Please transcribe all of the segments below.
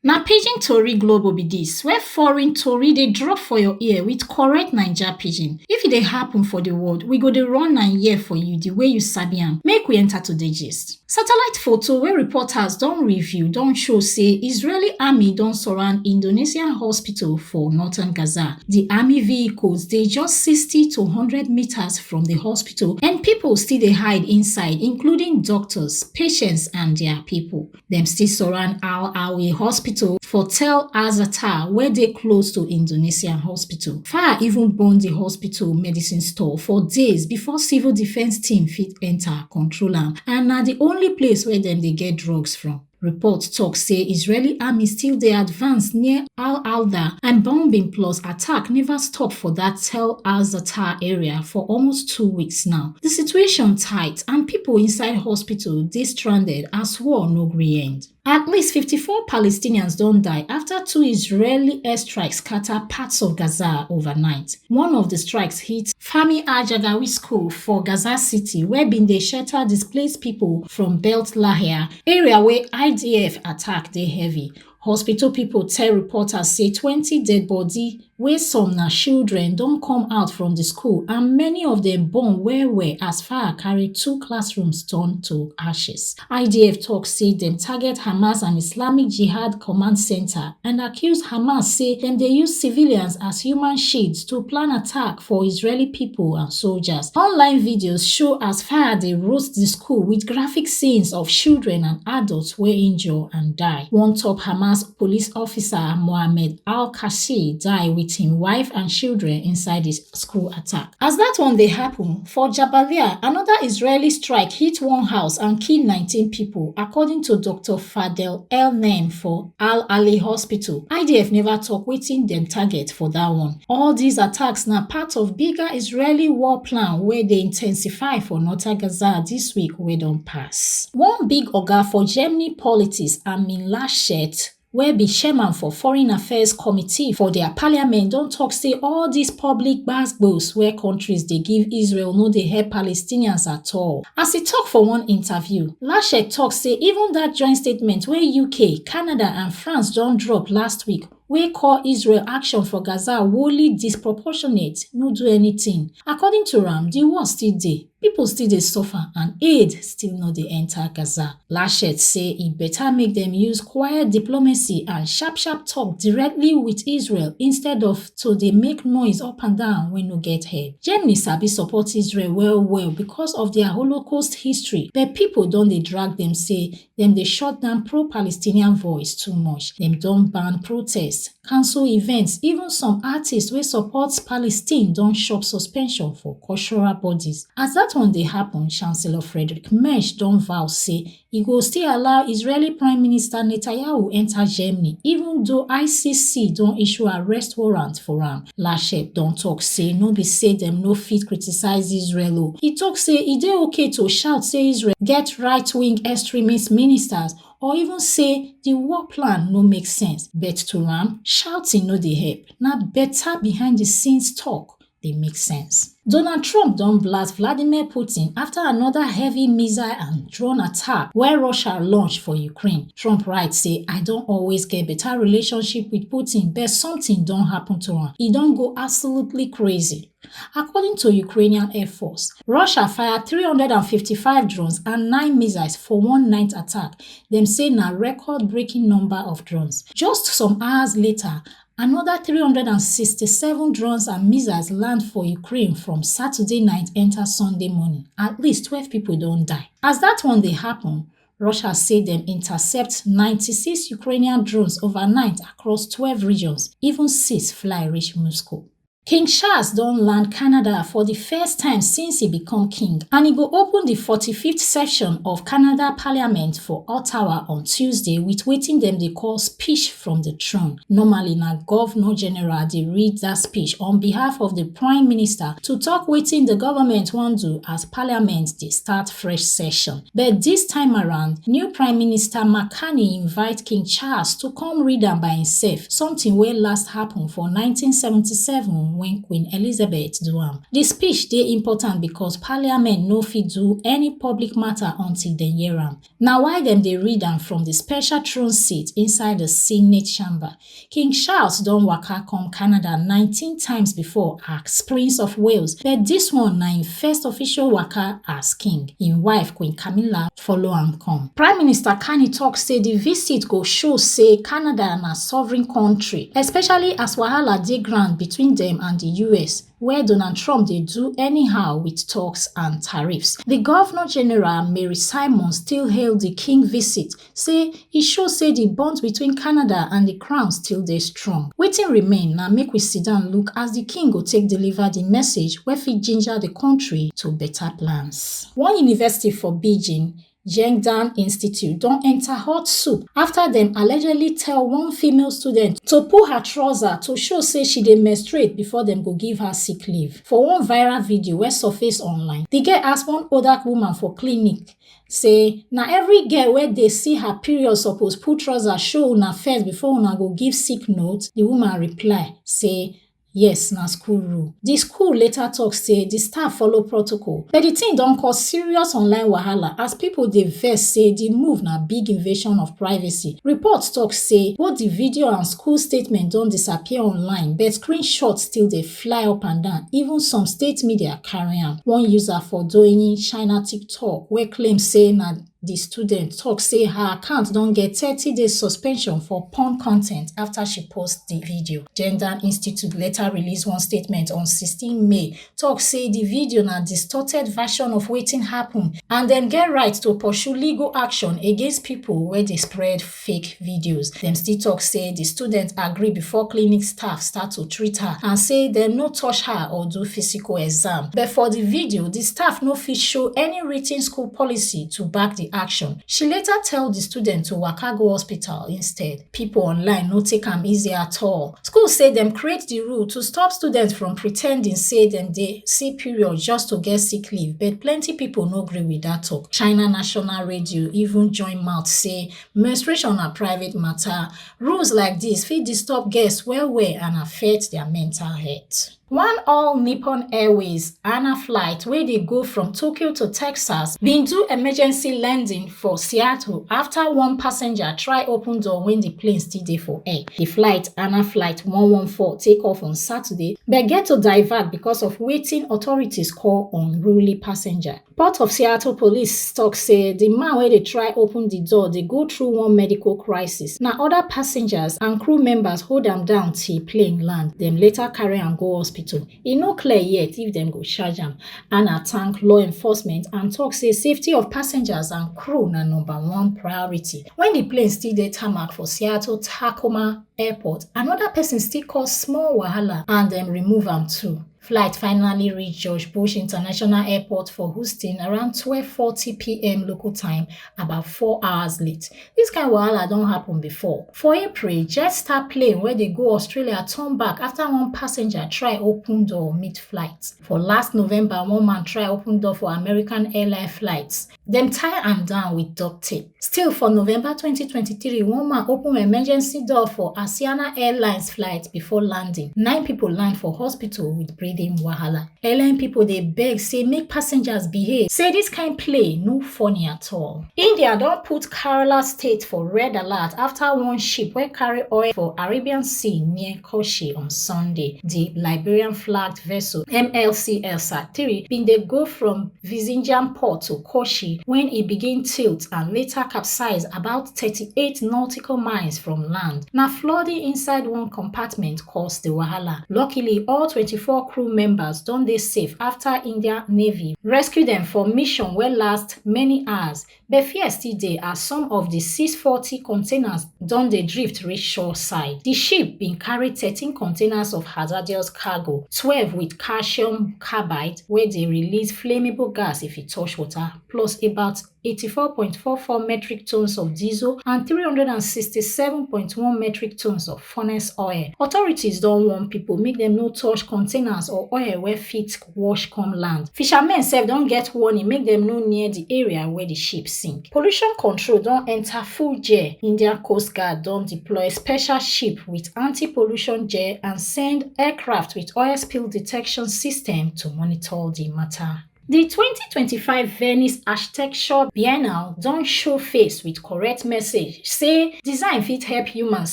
Na Pidgin Tori Global be dis, where foreign tori dey drop for your ear with correct Naija pidgin. If e dey happen for di world, we go dey run am here for you the way you sabi am. Make we enter today gist. Satellite photo wey reporters don review don show say Israeli army don surround Indonesian hospital for northern Gaza. Di army vehicles dey just 60 to 100 meters from di hospital and pipo still dey hide inside, including doctors, patients and dia pipo. Dem still surround Al-Awi hospital for Tel Azatar wey dey close to Indonesian hospital. Fire even burn di hospital medicine store for days before civil defense team fit enter control am, and na di only place where dem dey get drugs from. Reports talk say Israeli army still dey advance near Al-Alda, and bombing plus attack never stop for that Tel Azatar area for almost 2 weeks now. The situation tight and people inside hospital dey stranded as war no gree end. At least 54 Palestinians don die after 2 Israeli airstrikes scatter parts of Gaza overnight. One of the strikes hit Fahmi Al-Jagawi School for Gaza City, where bin dey shelter displaced people from Beit Lahia, area where IDF attack dey heavy. Hospital people tell reporters say 20 dead body, wey some na children, don come out from the school, and many of them burn well as fire carry 2 classrooms turned to ashes. IDF tok say dem target Hamas and Islamic Jihad Command Center and accuse Hamas say dem dey use civilians as human shields to plan attack for Israeli people and soldiers. Online videos show as fire dey roast the school with graphic scenes of children and adults wey injure and die. One top Hamas police officer, Mohammed Al-Kashi, die with him wife and children inside the school attack. As that one dey happen, for Jabalia, another Israeli strike hit one house and killed 19 people, according to Dr. Fadel El-Naim for Al-Ali Hospital. IDF never talk wetin dem target for that one. All these attacks na part of bigger Israeli war plan wey dey intensify for northern Gaza this week wey don pass. One big oga for Germany politics, Armin Laschet, wey be chairman for Foreign Affairs Committee for their parliament, don talk say all these public gbas where countries dey give Israel no dey help Palestinians at all. As he talk for one interview, Laschet talk say even that joint statement wey UK, Canada and France don drop last week, wey call Israel action for Gaza wholly disproportionate, no do anything. According to am, the war still dey, people still dey suffer and aid still no dey enter Gaza. Laschet say e better make dem use quiet diplomacy and sharp talk directly with Israel instead of to dey make noise up and down wey no get head. Germany sabi support Israel well because of their Holocaust history, but people don dey drag dem say dem dey shut down pro-Palestinian voice too much. Dem don ban protests, cancel events, even some artists wey support Palestine don chop suspension for cultural bodies. As that one dey happen, Chancellor Friedrich Merz don vow say e go still allow Israeli Prime Minister Netanyahu enter Germany, even though ICC don issue arrest warrant for am. Laschet don talk say no be say dem no fit criticize Israel o. E talk say e dey okay to shout say Israel get right-wing extremist ministers, or even say the war plan no make sense, but to am, shouting no dey help. Na better behind the scenes talk dey make sense. Donald Trump don blast Vladimir Putin after another heavy missile and drone attack wey Russia launch for Ukraine. Trump write say, "I don always get better relationship with Putin, but something don happen to am. E don go absolutely crazy." According to Ukrainian Air Force, Russia fired 355 drones and 9 missiles for one night attack. Dem say na record-breaking number of drones. Just some hours later, another 367 drones and missiles land for Ukraine from Saturday night enter Sunday morning. At least 12 people don die. As that one dey happen, Russia say dem intercept 96 Ukrainian drones overnight across 12 regions, even 6 fly reach Moscow. King Charles don land Canada for the first time since he become king, and he go open the 45th session of Canada Parliament for Ottawa on Tuesday with wetin dem dey call speech from the throne. Normally na Governor General dey read that speech on behalf of the Prime Minister to talk wetin the government wan do as Parliament dey start fresh session. But this time around, new Prime Minister Mark Carney invite King Charles to come read am by himself, something wey last happen for 1977 happen when Queen Elizabeth do am. Di speech dey important because Parliament no fit do any public matter until dem hear am. Na why dem dey read am from di special throne seat inside di Senate chamber. King Charles don waka come Canada 19 times before as Prince of Wales, but dis one na im first official waka as king. Im wife Queen Camilla follow am come. Prime Minister Carney tok say di visit go show say Canada na sovereign country, especially as wahala dey ground between dem and di US, where Donald Trump dey do anyhow with talks and tariffs. The Governor General Mary Simon still hail the King visit, say e show say the bonds between Canada and the Crown still dey strong. Wetin remain na make we sit down look as the King go take deliver the message wey fit ginger the country to better plans. One university for Beijing, Zhengdan Institute, don enter hot soup after dem allegedly tell one female student to pull her trouser to show say she dey menstruate before dem go give her sick leave. For one viral video wey surface online, the girl ask one older woman for clinic say na every girl wey dey see her period suppose pull trouser show una first before una go give sick note. The woman reply say yes, na school rule. The school later talk say the staff follow protocol, but the thing don cause serious online wahala as people dey vex say the move na big invasion of privacy. Reports talk say both the video and school statement don disappear online, but screenshots still dey fly up and down. Even some state media carry am. One user for Douyin, China TikTok wey claim say na the student talk say her account don get 30 days suspension for porn content after she post the video. Zhengdan Institute later release one statement on 16 May, talk say the video na distorted version of wetin happen and dem get right to pursue legal action against people wey dey spread fake videos. Dem still talk say the student agree before clinic staff start to treat her and say dem no touch her or do physical exam. But for the video, the staff no fit show any written school policy to back the action. She later tell the student to waka go hospital instead. People online no take am easy at all. School say dem create the rule to stop students from pretending say dem dey see period just to get sick leave, but plenty people no agree with that talk. China National Radio even join mouth say menstruation na private matter. Rules like this fit disturb guests well and affect their mental health. One all-Nippon Airways ANA flight wey dey go from Tokyo to Texas bin do emergency landing for Seattle after one passenger try open door when the plane still dey for air. The flight, ANA Flight 114, take off on Saturday but get to divert because of wetin authorities call unruly passenger. Port of Seattle police talk say the man wey dey try open the door dey go through one medical crisis. Na other passengers and crew members hold am down till plane land. Dem later carry am go hospital. E no clear yet if dem go charge am. ANA thank law enforcement and talk say safety of passengers and crew na #1 priority. When the plane still dey tarmac for Seattle Tacoma Airport, another person still cause small wahala and dem remove am too. Flight finally reached George Bush International Airport for Houston around 12:40 p.m. local time, about 4 hours late. This kind of wahala don happen before. For April, Jetstar plane wey dey go Australia turn back after one passenger try open door mid-flight. For last November, one man try open door for American airline flights. Dem tie am down with duct tape. Still, for November 2023, one man open emergency door for Asiana Airlines flight before landing. 9 people land for hospital with breathing wahala. Airline people dey beg say make passengers behave. Say this kind play no funny at all. India don put Kerala state for red alert after one ship wey carry oil for Arabian Sea near Kochi on Sunday. The Liberian flagged vessel MLC El Satiri bin dey go from Vizinjan port to Kochi when e begin tilt and later capsize about 38 nautical miles from land. Na flooding inside one compartment caused the wahala. Luckily, all 24 crew members don dey safe after Indian Navy rescue them for mission wey last many hours, but fear still dey as some of the 640 containers don dey drift reach shore side. The ship bin carry 13 containers of hazardous cargo, 12 with calcium carbide wey dey release flammable gas if e touch water, plus about 84.44 metric tons of diesel and 367.1 metric tons of furnace oil. Authorities don warn pipo make dem no touch containers or oil wey fit wash come land. Fishermen sef don get warning make dem no near di area where di ship sink. Pollution control don enter full gear. Indian Coast Guard don deploy special ship with anti-pollution gear and send aircraft with oil spill detection system to monitor di matter. The 2025 Venice Architecture Biennale don show face with correct message say design fit help humans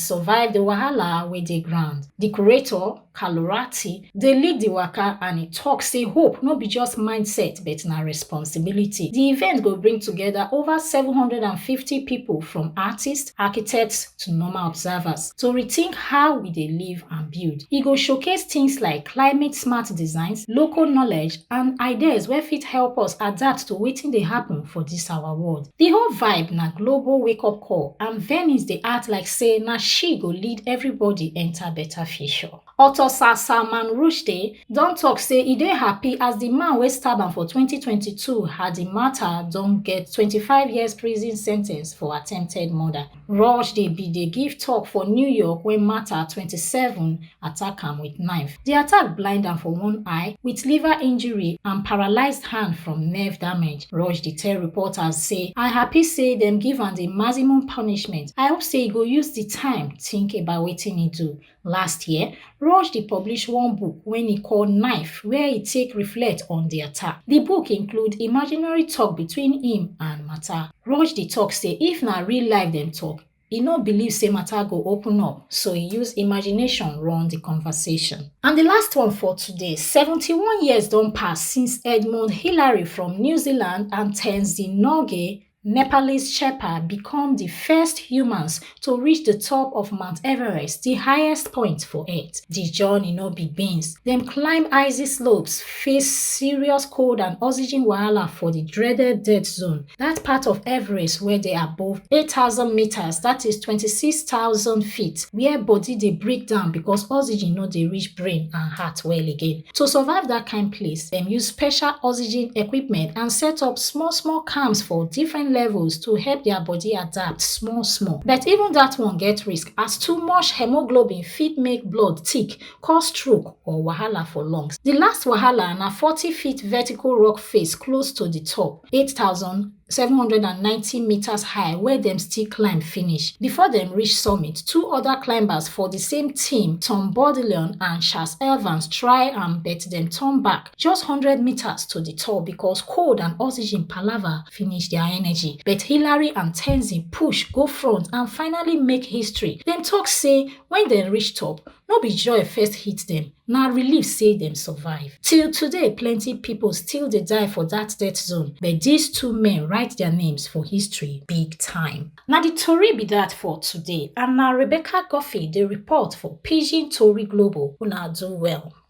survive the wahala wey dey ground. The curator, Kalorati, dey lead the waka and e tok say hope no be just mindset but na responsibility. The event go bring together over 750 people from artists, architects to normal observers to rethink how we dey live and build. E go showcase things like climate-smart designs, local knowledge and ideas wey fit help us adapt to wetin dey happen for dis our world. The whole vibe na global wake-up call and Venice dey act like say na she go lead everybody enter better future. Author Salman Rushdie don talk say e dey happy as the man wey stab am for 2022 Hadi Matar don get 25 years prison sen ten ce for attempted murder. Rushdie bin dey give talk for New York when Matar, 27, attack am with knife. The attack blind am for one eye with liver injury and paralyzed hand from nerve damage. Rushdie tell reporters say, "I happy say dem give am the maximum punishment. I hope say e go use the time think about wetin e do." Last year, Rushdie published one book wey e call Knife, where e take reflect on the attack. The book include imaginary talk between him and Matar. Rushdie talk say if na real life dem talk, e no believe say Matar go open up, so e use imagination run the conversation. And the last one for today, 71 years don pass since Edmund Hillary from New Zealand and Tenzin Norgay, Nepalese Sherpa, become the first humans to reach the top of Mount Everest, the highest point for Earth. The journey no be beans. Dem climb icy slopes, face serious cold and oxygen wahala for the dreaded death zone. That part of Everest where they are above 8,000 meters, that is 26,000 feet, where body dey break down because oxygen no dey reach brain and heart well again. To survive that kind place, dem use special oxygen equipment and set up small camps for different levels to help their body adapt small. But even that one get risk as too much hemoglobin fit make blood thick, cause stroke or wahala for lungs. The last wahala na 40 feet vertical rock face close to the top, 8,790 meters high, where dem still climb finish. Before dem reach summit, two other climbers for the same team, Tom Bodelion and Charles Evans, try and bet dem turn back just 100 meters to the top because cold and oxygen palava finish their energy. But Hillary and Tenzin push go front and finally make history. Dem talk say when dem reach top, no be joy first hit dem, na relief say dem survive. Till today, plenty people still dey die for that death zone, but these two men write their names for history big time. Na the tori be that for today, and na Rebecca Guffey dey report for Pidgin Tori Global. Una do well.